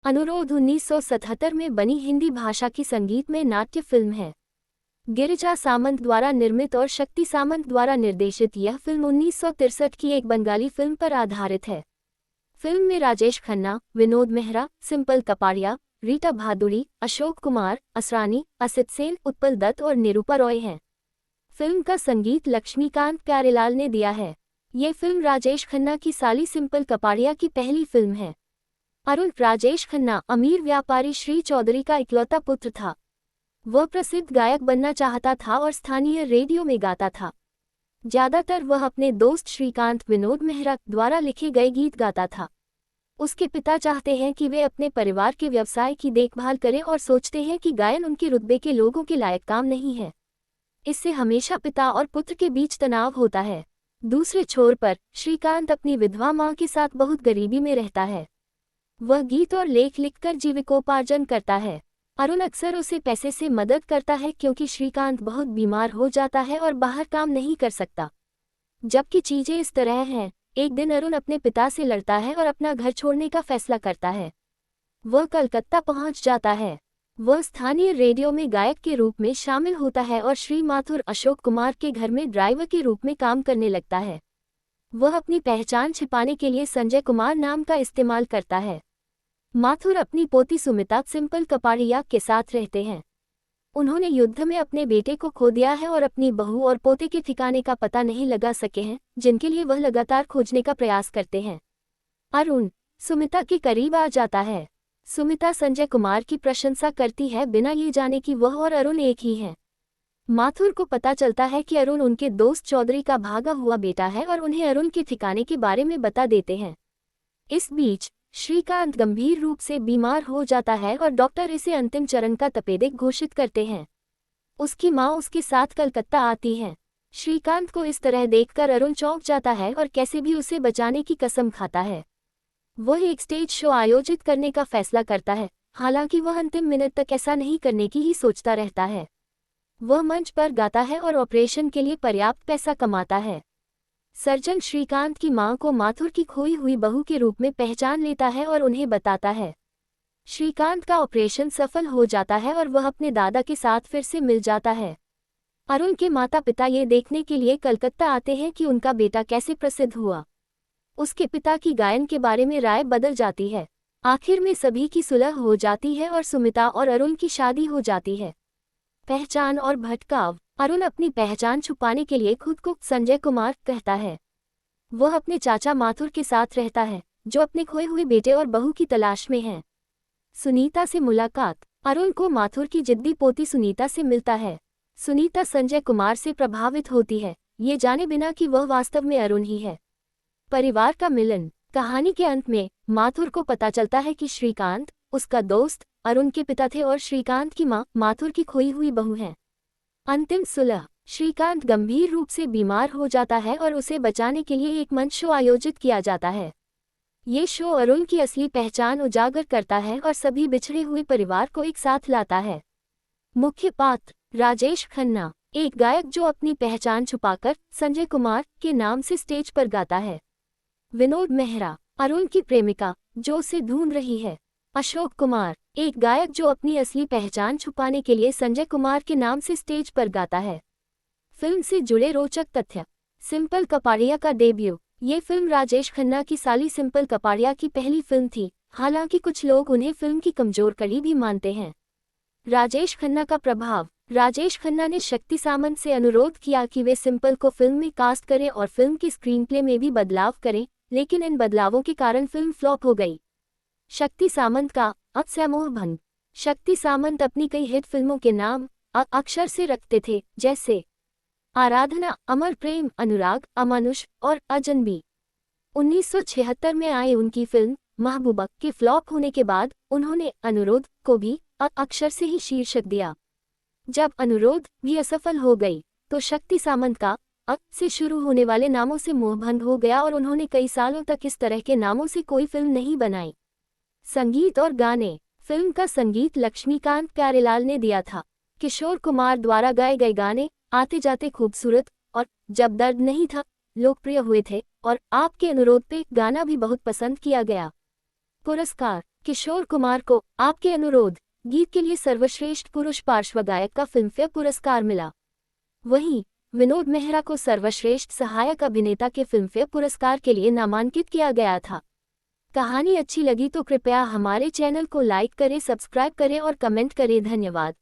अनुरोध 1977 में बनी हिंदी भाषा की संगीत में नाट्य फिल्म है। गिरिजा सामंत द्वारा निर्मित और शक्ति सामंत द्वारा निर्देशित यह फिल्म 1963 की एक बंगाली फिल्म पर आधारित है। फिल्म में राजेश खन्ना, विनोद मेहरा, सिंपल कपाड़िया, रीटा भादुड़ी, अशोक कुमार, असरानी, असित सेन, उत्पल दत्त और निरूपा रॉय हैं। फिल्म का संगीत लक्ष्मीकांत प्यारेलाल ने दिया है। ये फिल्म राजेश खन्ना की साली सिंपल कपाड़िया की पहली फिल्म है। अरुण राजेश खन्ना अमीर व्यापारी श्री चौधरी का इकलौता पुत्र था। वह प्रसिद्ध गायक बनना चाहता था और स्थानीय रेडियो में गाता था। ज्यादातर वह अपने दोस्त श्रीकांत विनोद मेहरा द्वारा लिखे गए गीत गाता था। उसके पिता चाहते हैं कि वे अपने परिवार के व्यवसाय की देखभाल करें और सोचते हैं कि गायन उनके रुतबे के लोगों के लायक काम नहीं है। इससे हमेशा पिता और पुत्र के बीच तनाव होता है। दूसरे छोर पर श्रीकांत अपनी विधवा मां के साथ बहुत गरीबी में रहता है। वह गीत और लेख लिखकर जीविकोपार्जन करता है। अरुण अक्सर उसे पैसे से मदद करता है क्योंकि श्रीकांत बहुत बीमार हो जाता है और बाहर काम नहीं कर सकता। जबकि चीजें इस तरह हैं, एक दिन अरुण अपने पिता से लड़ता है और अपना घर छोड़ने का फैसला करता है। वह कलकत्ता पहुंच जाता है। वह स्थानीय रेडियो में गायक के रूप में शामिल होता है और श्री माथुर अशोक कुमार के घर में ड्राइवर के रूप में काम करने लगता है। वह अपनी पहचान छिपाने के लिए संजय कुमार नाम का इस्तेमाल करता है। माथुर अपनी पोती सुमिता सिंपल कपाड़िया के साथ रहते हैं। उन्होंने युद्ध में अपने बेटे को खो दिया है और अपनी बहू और पोते के ठिकाने का पता नहीं लगा सके हैं, जिनके लिए वह लगातार खोजने का प्रयास करते हैं। अरुण सुमिता के करीब आ जाता है। सुमिता संजय कुमार की प्रशंसा करती है बिना ये जाने कि वह और अरुण एक ही हैं। माथुर को पता चलता है कि अरुण उनके दोस्त चौधरी का भागा हुआ बेटा है और उन्हें अरुण के ठिकाने के बारे में बता देते हैं। इस बीच श्रीकांत गंभीर रूप से बीमार हो जाता है और डॉक्टर इसे अंतिम चरण का तपेदिक घोषित करते हैं। उसकी मां उसके साथ कलकत्ता आती है। श्रीकांत को इस तरह देखकर अरुण चौंक जाता है और कैसे भी उसे बचाने की कसम खाता है। वह एक स्टेज शो आयोजित करने का फैसला करता है, हालांकि वह अंतिम मिनट तक ऐसा नहीं करने की ही सोचता रहता है। वह मंच पर गाता है और ऑपरेशन के लिए पर्याप्त पैसा कमाता है। सर्जन श्रीकांत की मां को माथुर की खोई हुई बहू के रूप में पहचान लेता है और उन्हें बताता है। श्रीकांत का ऑपरेशन सफल हो जाता है और वह अपने दादा के साथ फिर से मिल जाता है। अरुण के माता पिता ये देखने के लिए कलकत्ता आते हैं कि उनका बेटा कैसे प्रसिद्ध हुआ। उसके पिता की गायन के बारे में राय बदल जाती है। आखिर में सभी की सुलह हो जाती है और सुमिता और अरुण की शादी हो जाती है। पहचान और भटकाव। अरुण अपनी पहचान छुपाने के लिए खुद को संजय कुमार कहता है। वह अपने चाचा माथुर के साथ रहता है, जो अपने खोए हुए बेटे और बहू की तलाश में हैं। सुनीता से मुलाकात। अरुण को माथुर की जिद्दी पोती सुनीता से मिलता है। सुनीता संजय कुमार से प्रभावित होती है, ये जाने बिना कि वह वास्तव में अरुण ही है। परिवार का मिलन। कहानी के अंत में माथुर को पता चलता है कि श्रीकांत उसका दोस्त अरुण के पिता थे और श्रीकांत की मां माथुर की खोई हुई बहू हैं। अंतिम सुलह। श्रीकांत गंभीर रूप से बीमार हो जाता है और उसे बचाने के लिए एक मंच शो आयोजित किया जाता है। ये शो अरुण की असली पहचान उजागर करता है और सभी बिछड़े हुए परिवार को एक साथ लाता है। मुख्य पात्र राजेश खन्ना, एक गायक जो अपनी पहचान छुपाकर संजय कुमार के नाम से स्टेज पर गाता है। विनोद मेहरा, अरुण की प्रेमिका जो उसे ढूंढ रही है। अशोक कुमार, एक गायक जो अपनी असली पहचान छुपाने के लिए संजय कुमार के नाम से स्टेज पर गाता है। फिल्म से जुड़े रोचक तथ्य। सिंपल कपाड़िया का डेब्यू। ये फिल्म राजेश खन्ना की साली सिंपल कपाड़िया की पहली फिल्म थी, हालांकि कुछ लोग उन्हें फिल्म की कमजोर कड़ी भी मानते हैं। राजेश खन्ना का प्रभाव। राजेश खन्ना ने शक्ति सामंत से अनुरोध किया कि वे सिंपल को फिल्म में कास्ट करें और फिल्म के स्क्रीनप्ले में भी बदलाव करें, लेकिन इन बदलावों के कारण फिल्म फ्लॉप हो गई। शक्ति सामंत का मोह भंग। शक्ति सामंत अपनी कई हिट फिल्मों के नाम अक्षर से रखते थे, जैसे आराधना, अमर प्रेम, अनुराग, अमानुष और अजनबी। 1976 में आई उनकी फिल्म महबूबा के फ्लॉप होने के बाद उन्होंने अनुरोध को भी अक्षर से ही शीर्षक दिया। जब अनुरोध भी असफल हो गई तो शक्ति सामंत का से शुरू होने वाले नामों से मोहभंग हो गया और उन्होंने कई सालों तक इस तरह के नामों से कोई फिल्म नहीं बनाई। संगीत और गाने। फिल्म का संगीत लक्ष्मीकांत प्यारेलाल ने दिया था। किशोर कुमार द्वारा गाए गए गाने आते जाते खूबसूरत और जब दर्द नहीं था लोकप्रिय हुए थे और आपके अनुरोध पे गाना भी बहुत पसंद किया गया। पुरस्कार। किशोर कुमार को आपके अनुरोध गीत के लिए सर्वश्रेष्ठ पुरुष पार्श्व गायक का फिल्मफेयर पुरस्कार मिला। वहीं विनोद मेहरा को सर्वश्रेष्ठ सहायक अभिनेता के फिल्मफेयर पुरस्कार के लिए नामांकित किया गया था। कहानी अच्छी लगी तो कृपया हमारे चैनल को लाइक करें, सब्सक्राइब करें और कमेंट करें। धन्यवाद।